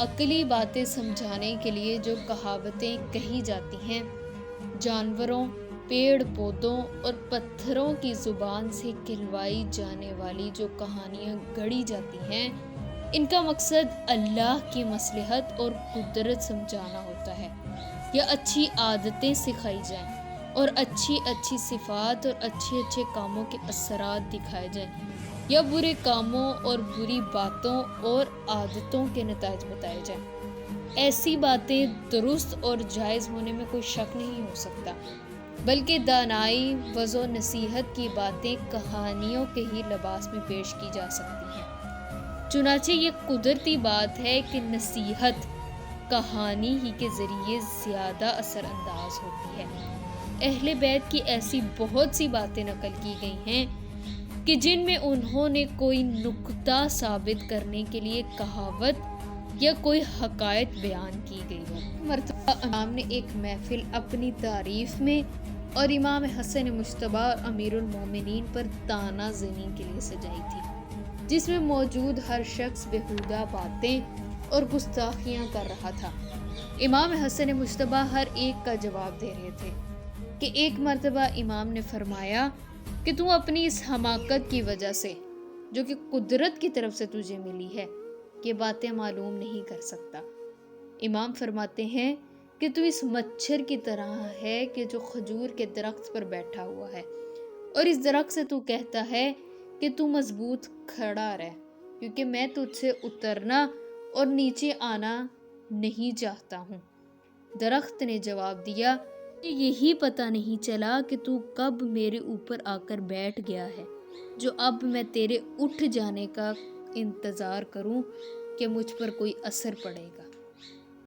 عقلی باتیں سمجھانے کے لیے جو کہاوتیں کہی جاتی ہیں، جانوروں، پیڑ پودوں اور پتھروں کی زبان سے کہلوائی جانے والی جو کہانیاں گڑھی جاتی ہیں، ان کا مقصد اللہ کی مصلحت اور قدرت سمجھانا ہوتا ہے، یا اچھی عادتیں سکھائی جائیں اور اچھی اچھی صفات اور اچھے اچھے کاموں کے اثرات دکھائے جائیں، یا برے کاموں اور بری باتوں اور عادتوں کے نتائج بتائے جائیں۔ ایسی باتیں درست اور جائز ہونے میں کوئی شک نہیں ہو سکتا، بلکہ دانائی، وعظ و نصیحت کی باتیں کہانیوں کے ہی لباس میں پیش کی جا سکتی ہیں۔ چنانچہ یہ قدرتی بات ہے کہ نصیحت کہانی ہی کے ذریعے زیادہ اثر انداز ہوتی ہے۔ اہل بیت کی ایسی بہت سی باتیں نقل کی گئی ہیں کہ جن میں انہوں نے کوئی نکتہ ثابت کرنے کے لیے کہاوت یا کوئی حقائق بیان کی گئی ہے۔ مرتبہ امام نے ایک محفل اپنی تعریف میں اور امام حسن مجتبی اور امیر المومنین پر طعنہ زنی کے لیے سجائی تھی، جس میں موجود ہر شخص بیہودہ باتیں اور گستاخیاں کر رہا تھا۔ امام حسن مجتبی ہر ایک کا جواب دے رہے تھے کہ ایک مرتبہ امام نے فرمایا کہ تو اپنی اس حماقت کی وجہ سے، جو کہ قدرت کی طرف سے تجھے ملی ہے، یہ باتیں معلوم نہیں کر سکتا۔ امام فرماتے ہیں کہ تو اس مچھر کی طرح ہے کہ جو کھجور کے درخت پر بیٹھا ہوا ہے، اور اس درخت سے تو کہتا ہے کہ تو مضبوط کھڑا رہ، کیونکہ میں تجھ سے اترنا اور نیچے آنا نہیں چاہتا ہوں۔ درخت نے جواب دیا، یہی پتہ نہیں چلا کہ تو کب میرے اوپر آ کر بیٹھ گیا ہے، جو اب میں تیرے اٹھ جانے کا انتظار کروں کہ مجھ پر کوئی اثر پڑے گا۔